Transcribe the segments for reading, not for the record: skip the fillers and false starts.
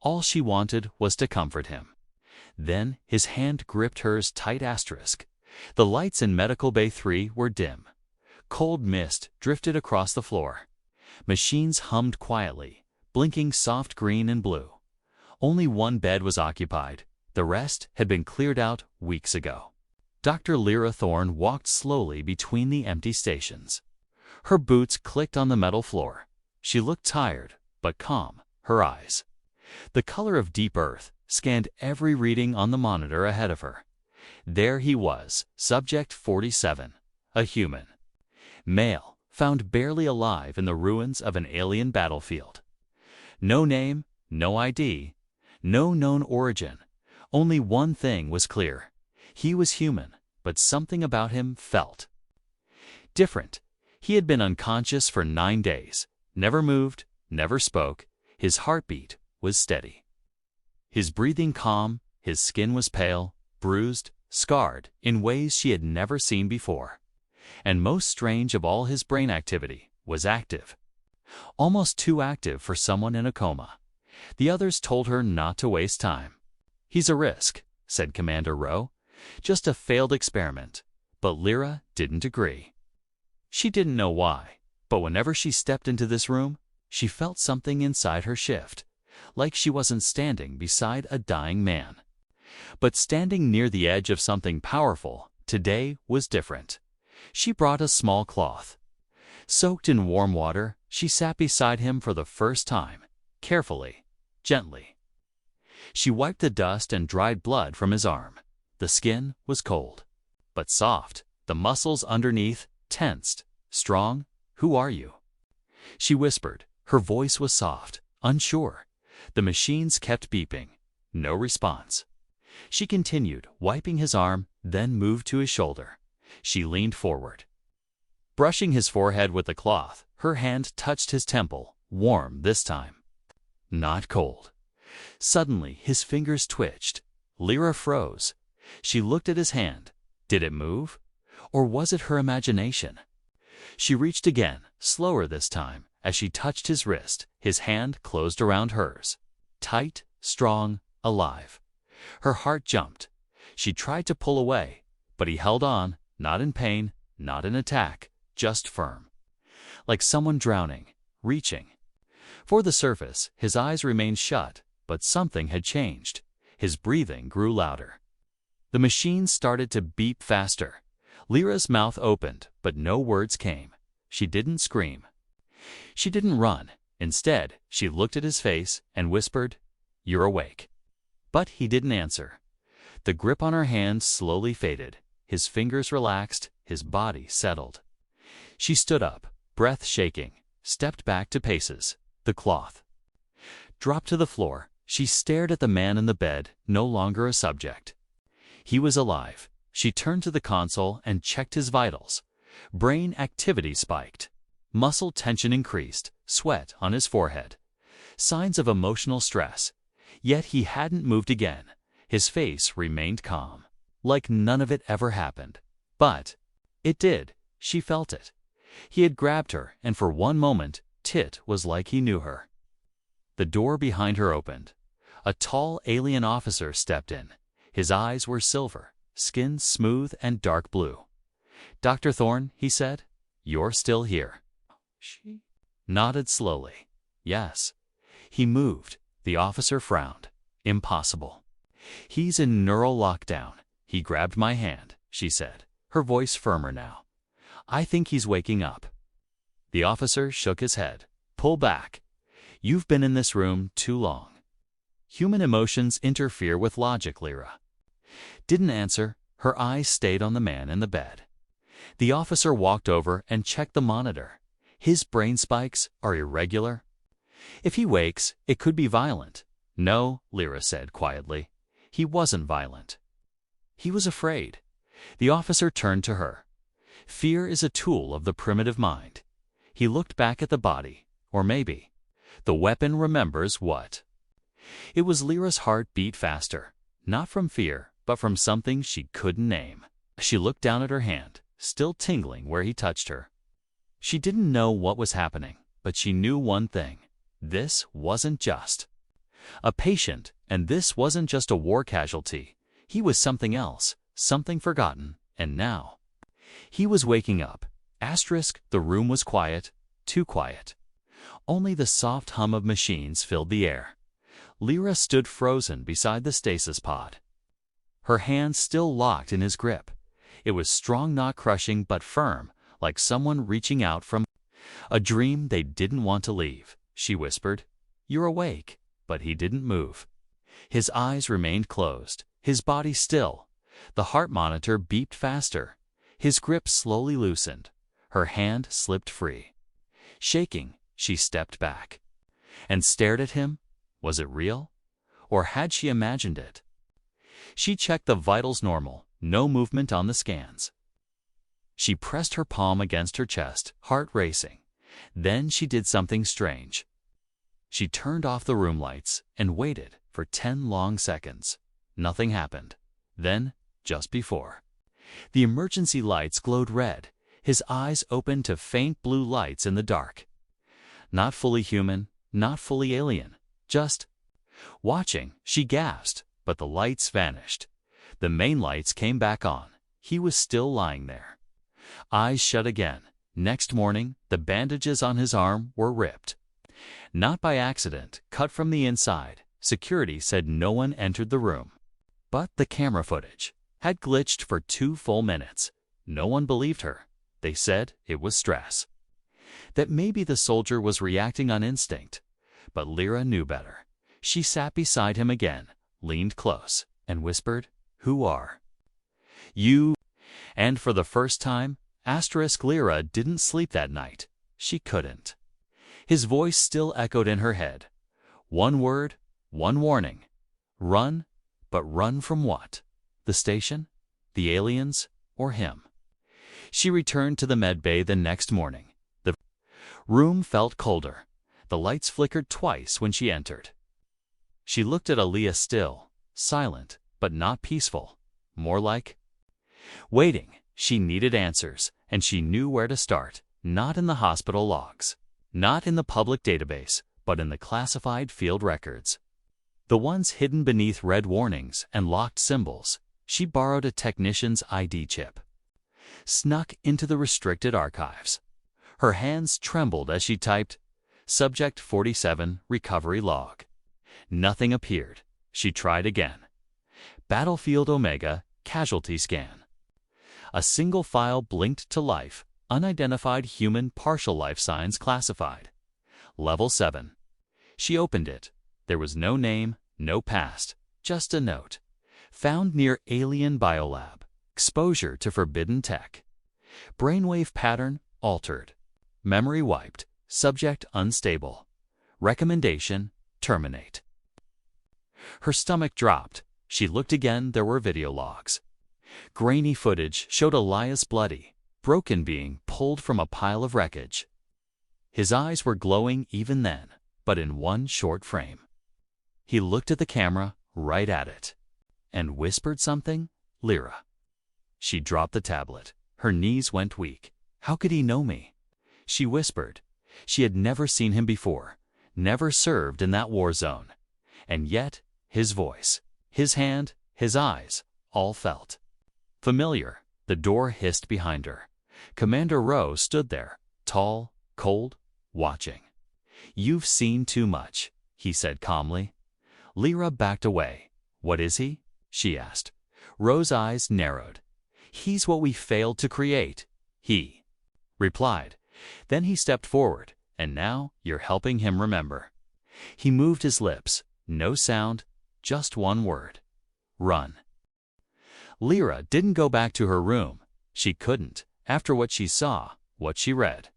All she wanted was to comfort him. Then his hand gripped hers tight. The lights in Medical Bay 3 were dim. Cold mist drifted across the floor. Machines hummed quietly, blinking soft green and blue. Only one bed was occupied. The rest had been cleared out weeks ago. Dr. Lyra Thorne walked slowly between the empty stations. Her boots clicked on the metal floor. She looked tired, but calm, her eyes, the color of deep earth, scanned every reading on the monitor ahead of her. There he was, Subject 47, a human. Male, found barely alive in the ruins of an alien battlefield. No name, no ID, no known origin. Only one thing was clear. He was human, but something about him felt different. He had been unconscious for 9 days, never moved, never spoke. His heartbeat was steady. His breathing calm, his skin was pale, bruised, scarred in ways she had never seen before. And most strange of all, his brain activity was active. Almost too active for someone in a coma. The others told her not to waste time. "He's a risk," said Commander Rowe. "Just a failed experiment." But Lyra didn't agree. She didn't know why, but whenever she stepped into this room, she felt something inside her shift, like she wasn't standing beside a dying man, but standing near the edge of something powerful. Today was different. She brought a small cloth. Soaked in warm water, she sat beside him for the first time, carefully, gently. She wiped the dust and dried blood from his arm. The skin was cold, but soft, the muscles underneath tensed. "Strong, who are you?" she whispered. Her voice was soft, unsure. The machines kept beeping. No response. She continued, wiping his arm, then moved to his shoulder. She leaned forward. Brushing his forehead with the cloth, her hand touched his temple, warm this time, not cold. Suddenly, his fingers twitched. Lyra froze. She looked at his hand. Did it move? Or was it her imagination? She reached again, slower this time. As she touched his wrist, his hand closed around hers. Tight, strong, alive. Her heart jumped. She tried to pull away, but he held on, not in pain, not in attack, just firm. Like someone drowning, reaching for the surface. His eyes remained shut, but something had changed. His breathing grew louder. The machine started to beep faster. Lyra's mouth opened, but no words came. She didn't scream. She didn't run. Instead, she looked at his face and whispered, "You're awake." But he didn't answer. The grip on her hand slowly faded. His fingers relaxed, his body settled. She stood up, breath shaking, stepped back 2 paces. The cloth dropped to the floor. She stared at the man in the bed, no longer a subject. He was alive. She turned to the console and checked his vitals. Brain activity spiked. Muscle tension increased, sweat on his forehead. Signs of emotional stress. Yet he hadn't moved again. His face remained calm, like none of it ever happened. But it did. She felt it. He had grabbed her, and for one moment, it was like he knew her. The door behind her opened. A tall alien officer stepped in. His eyes were silver, skin smooth and dark blue. "Dr. Thorne," he said, "you're still here." She nodded slowly. "Yes." He moved. The officer frowned. "Impossible." "He's in neural lockdown." "He grabbed my hand," she said, her voice firmer now. "I think he's waking up." The officer shook his head. "Pull back. You've been in this room too long." Human emotions interfere with logic. Lyra didn't answer. Her eyes stayed on the man in the bed. The officer walked over and checked the monitor. "His brain spikes are irregular. If he wakes, it could be violent." "No," Lyra said quietly. "He wasn't violent. He was afraid." The officer turned to her. "Fear is a tool of the primitive mind." He looked back at the body. Or maybe the weapon remembers what. It was. Lyra's heart beat faster, not from fear, but from something she couldn't name. She looked down at her hand, still tingling where he touched her. She didn't know what was happening, but she knew one thing. This wasn't just A patient, and this wasn't just a war casualty. He was something else, something forgotten, and now he was waking up. The room was quiet, too quiet. Only the soft hum of machines filled the air. Lyra stood frozen beside the stasis pod. Her hand still locked in his grip. It was strong, not crushing, but firm, like someone reaching out from a dream they didn't want to leave. She whispered, "You're awake." But he didn't move. His eyes remained closed, his body still. The heart monitor beeped faster. His grip slowly loosened. Her hand slipped free. Shaking, she stepped back and stared at him. Was it real? Or had she imagined it? She checked the vitals normal, no movement on the scans. She pressed her palm against her chest, heart racing. Then she did something strange. She turned off the room lights and waited for 10 long seconds. Nothing happened. Then, just before, the emergency lights glowed red. His eyes opened to faint blue lights in the dark. Not fully human, not fully alien, just watching. She gasped, but the lights vanished. The main lights came back on. He was still lying there. Eyes shut again. Next morning, the bandages on his arm were ripped. Not by accident, cut from the inside. Security said no one entered the room. But the camera footage had glitched for 2 full minutes. No one believed her. They said it was stress. That maybe the soldier was reacting on instinct. But Lyra knew better. She sat beside him again, leaned close, and whispered, "Who are you?" And for the first time, Lyra didn't sleep that night. She couldn't. His voice still echoed in her head. One word, one warning. Run, but run from what? The station? The aliens? Or him? She returned to the medbay the next morning. The room felt colder. The lights flickered twice when she entered. She looked at Aaliyah, still, silent, but not peaceful. More like waiting. She needed answers, and she knew where to start. Not in the hospital logs. Not in the public database, but in the classified field records. The ones hidden beneath red warnings and locked symbols. She borrowed a technician's ID chip. Snuck into the restricted archives. Her hands trembled as she typed, "Subject 47, recovery log." Nothing appeared. She tried again. Battlefield Omega, casualty scan. A single file blinked to life. Unidentified human partial life signs classified. Level 7. She opened it. There was no name, no past, just a note. Found near alien biolab. Exposure to forbidden tech. Brainwave pattern altered. Memory wiped. Subject unstable. Recommendation: terminate. Her stomach dropped. She looked again. There were video logs. Grainy footage showed Elias bloody, broken, being pulled from a pile of wreckage. His eyes were glowing even then, but in one short frame. He looked at the camera, right at it, and whispered something. "Lyra." She dropped the tablet. Her knees went weak. "How could he know me?" She whispered. She had never seen him before, never served in that war zone. And yet, his voice, his hand, his eyes, all felt familiar. The door hissed behind her. Commander Rowe stood there, tall, cold, watching. "You've seen too much," he said calmly. Lyra backed away. "What is he?" she asked. Rowe's eyes narrowed. "He's what we failed to create," he replied. Then he stepped forward. "And now you're helping him remember." He moved his lips. No sound, just one word. "Run." Lyra didn't go back to her room. She couldn't, after what she saw, what she read.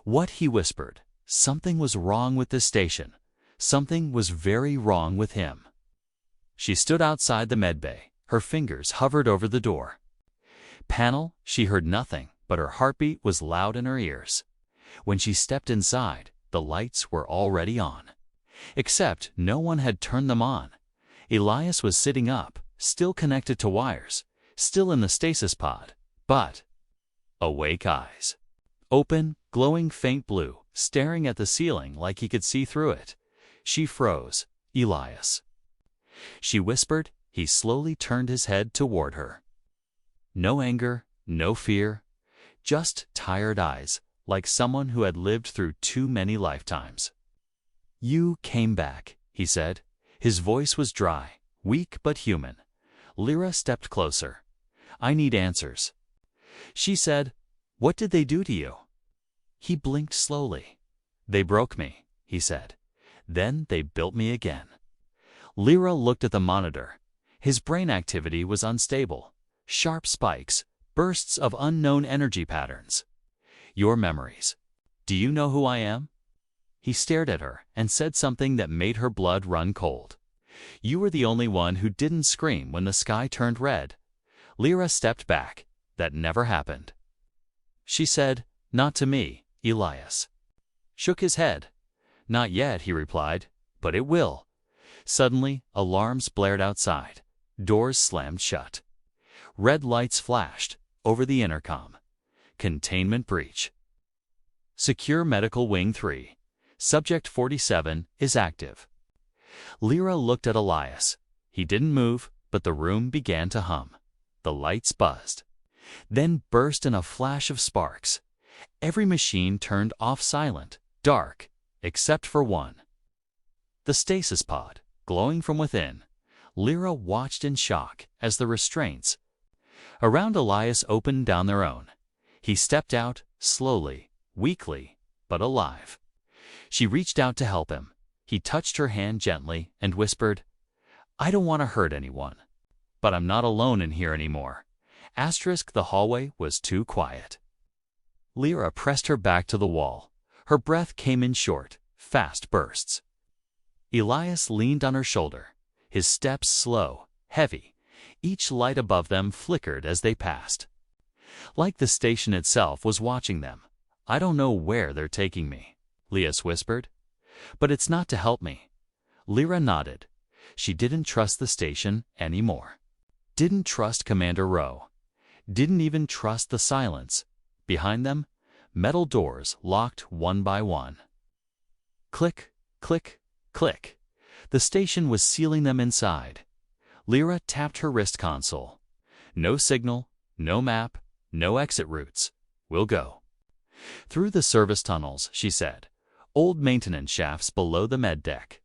What he whispered. Something was wrong with this station. Something was very wrong with him. She stood outside the medbay. Her fingers hovered over the door panel. She heard nothing, but her heartbeat was loud in her ears. When she stepped inside, the lights were already on. Except no one had turned them on. Elias was sitting up, still connected to wires, still in the stasis pod, but awake, eyes open, glowing faint blue, staring at the ceiling like he could see through it. She froze. Elias. She whispered. He slowly turned his head toward her. No anger, no fear, just tired eyes, like someone who had lived through too many lifetimes. You came back, he said. His voice was dry, weak but human. Lyra stepped closer. I need answers. She said, What did they do to you? He blinked slowly. They broke me, he said. Then they built me again. Lyra looked at the monitor. His brain activity was unstable. Sharp spikes, bursts of unknown energy patterns. Your memories. Do you know who I am? He stared at her and said something that made her blood run cold. You were the only one who didn't scream when the sky turned red. Lyra stepped back. That never happened. She said, Not to me, Elias. Shook his head. Not yet, he replied, but it will. Suddenly, alarms blared outside. Doors slammed shut. Red lights flashed over the intercom. Containment breach. Secure Medical Wing 3. Subject 47 is active. Lyra looked at Elias. He didn't move, but the room began to hum. The lights buzzed. Then burst in a flash of sparks. Every machine turned off silent, dark, except for one. The stasis pod, glowing from within. Lyra watched in shock as the restraints around Elias opened down their own. He stepped out, slowly, weakly, but alive. She reached out to help him. He touched her hand gently and whispered, I don't want to hurt anyone. But I'm not alone in here anymore. The hallway was too quiet. Lyra pressed her back to the wall. Her breath came in short, fast bursts. Elias leaned on her shoulder, his steps slow, heavy. Each light above them flickered as they passed. Like the station itself was watching them. I don't know where they're taking me, Elias whispered. But it's not to help me. Lyra nodded. She didn't trust the station anymore. Didn't trust Commander Rowe. Didn't even trust the silence. Behind them, metal doors locked one by one. Click, click, click. The station was sealing them inside. Lyra tapped her wrist console. No signal, no map, no exit routes. We'll go. Through the service tunnels, she said. Old maintenance shafts below the med deck.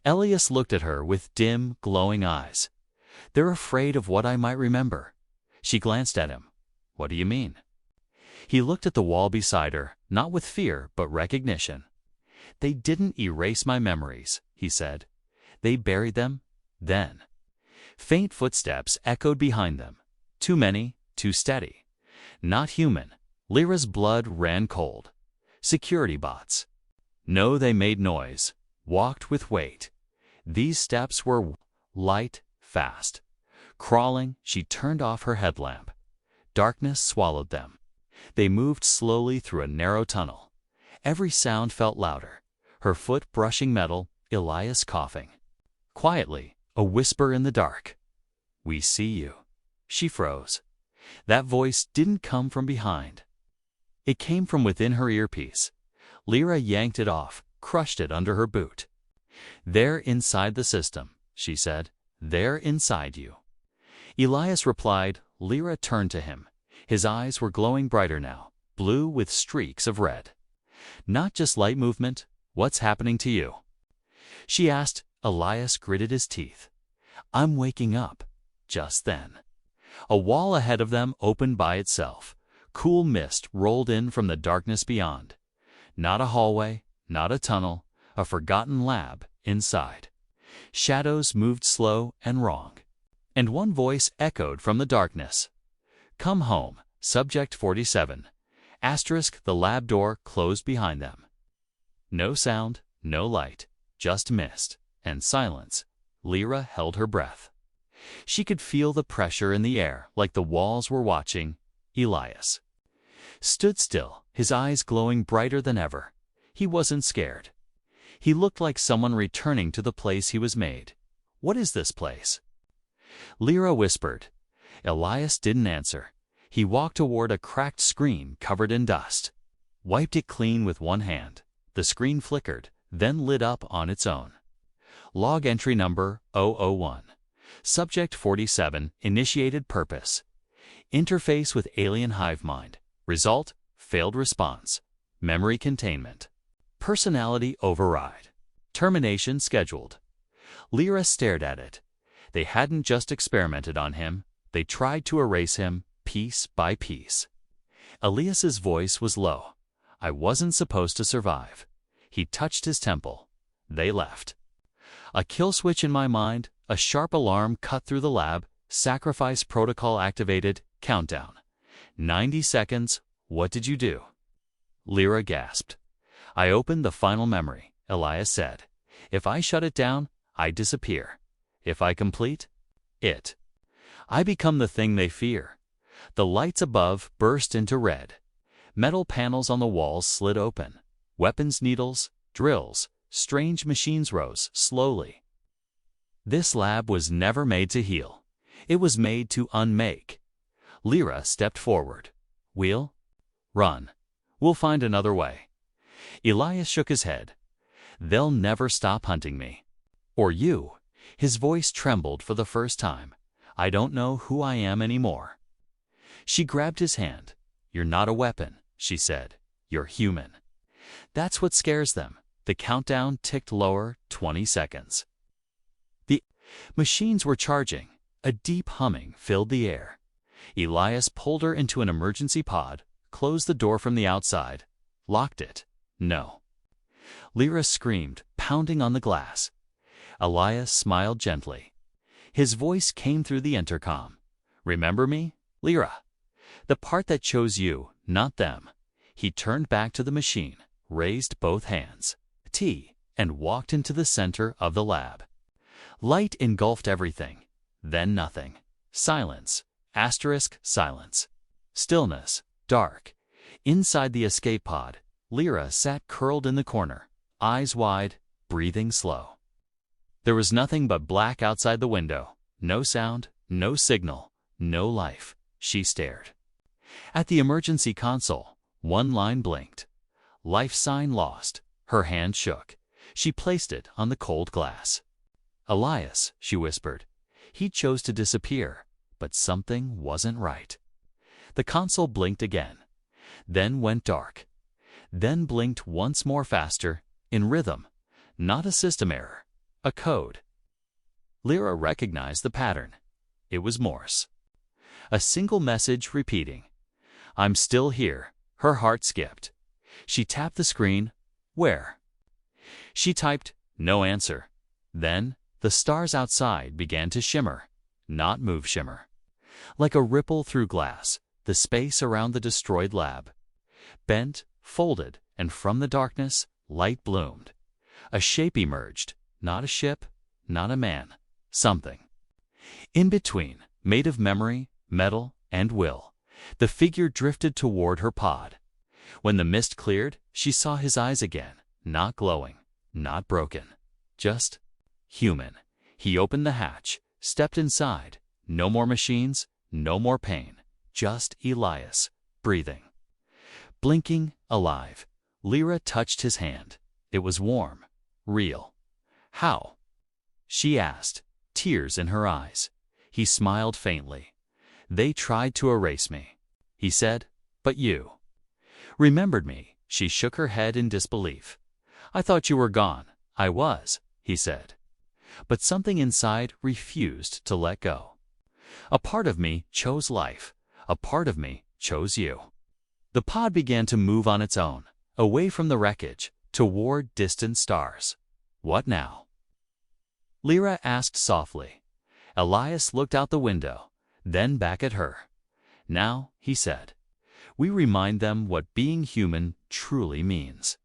Elias looked at her with dim, glowing eyes. They're afraid of what I might remember. She glanced at him. What do you mean? He looked at the wall beside her, not with fear, but recognition. They didn't erase my memories, he said. They buried them, then. Faint footsteps echoed behind them. Too many, too steady. Not human. Lyra's blood ran cold. Security bots. No, they made noise. Walked with weight. These steps were light, fast. Crawling, she turned off her headlamp. Darkness swallowed them. They moved slowly through a narrow tunnel. Every sound felt louder. Her foot brushing metal, Elias coughing. Quietly, a whisper in the dark. We see you. She froze. That voice didn't come from behind. It came from within her earpiece. Lyra yanked it off, crushed it under her boot. They're inside the system, she said. They're inside you. Elias replied. Lyra turned to him. His eyes were glowing brighter now, blue with streaks of red. Not just light movement. What's happening to you? She asked. Elias gritted his teeth. I'm waking up. Just then. A wall ahead of them opened by itself. Cool mist rolled in from the darkness beyond. Not a hallway, not a tunnel, a forgotten lab inside. Shadows moved slow and wrong. And one voice echoed from the darkness. Come home, Subject 47. The lab door closed behind them. No sound, no light, just mist and silence. Lyra held her breath. She could feel the pressure in the air, like the walls were watching. Elias stood still, his eyes glowing brighter than ever. He wasn't scared. He looked like someone returning to the place he was made. What is this place? Lyra whispered. Elias didn't answer. He walked toward a cracked screen covered in dust. Wiped it clean with one hand. The screen flickered, then lit up on its own. Log entry number 001. Subject 47, initiated purpose. Interface with alien hive mind. Result, failed response. Memory containment. Personality override. Termination scheduled. Lyra stared at it. They hadn't just experimented on him, they tried to erase him piece by piece. Elias's voice was low. I wasn't supposed to survive. He touched his temple. They left. A kill switch in my mind, a sharp alarm cut through the lab, sacrifice protocol activated, countdown. 90 seconds, what did you do? Lyra gasped. I opened the final memory, Elias said. If I shut it down, I disappear. If I complete it, I become the thing they fear. The lights above burst into red. Metal panels on the walls slid open. Weapons needles, drills, strange machines rose slowly. This lab was never made to heal. It was made to unmake. Lyra stepped forward. We'll run. We'll find another way. Elias shook his head. They'll never stop hunting me. Or you. His voice trembled for the first time. I don't know who I am anymore. She grabbed his hand. You're not a weapon, she said. You're human. That's what scares them. The countdown ticked lower, 20 seconds. The machines were charging. A deep humming filled the air. Elias pulled her into an emergency pod, closed the door from the outside, locked it. No. Lyra screamed, pounding on the glass. Elias smiled gently. His voice came through the intercom. Remember me, Lyra? The part that chose you, not them. He turned back to the machine, raised both hands, and walked into the center of the lab. Light engulfed everything, then nothing. Silence, silence. Stillness, dark. Inside the escape pod, Lyra sat curled in the corner, eyes wide, breathing slow. There was nothing but black outside the window. No sound, no signal, no life. She stared. At the emergency console, one line blinked. Life sign lost. Her hand shook. She placed it on the cold glass. Elias, she whispered. He chose to disappear, but something wasn't right. The console blinked again, then went dark. Then blinked once more faster, in rhythm. Not a system error. A code. Lyra recognized the pattern. It was Morse. A single message repeating. I'm still here. Her heart skipped. She tapped the screen. Where? She typed, no answer. Then, the stars outside began to shimmer, not move shimmer. Like a ripple through glass, the space around the destroyed lab. Bent, folded, and from the darkness, light bloomed. A shape emerged. Not a ship, not a man, something. In between, made of memory, metal, and will, the figure drifted toward her pod. When the mist cleared, she saw his eyes again, not glowing, not broken, just human. He opened the hatch, stepped inside. No more machines, no more pain, just Elias, breathing. Blinking, alive, Lyra touched his hand. It was warm, real. How? She asked, tears in her eyes. He smiled faintly. They tried to erase me. He said, but you remembered me. She shook her head in disbelief. I thought you were gone. I was, he said. But something inside refused to let go. A part of me chose life. A part of me chose you. The pod began to move on its own, away from the wreckage, toward distant stars. What now? Lyra asked softly. Elias looked out the window, then back at her. Now, he said, we remind them what being human truly means.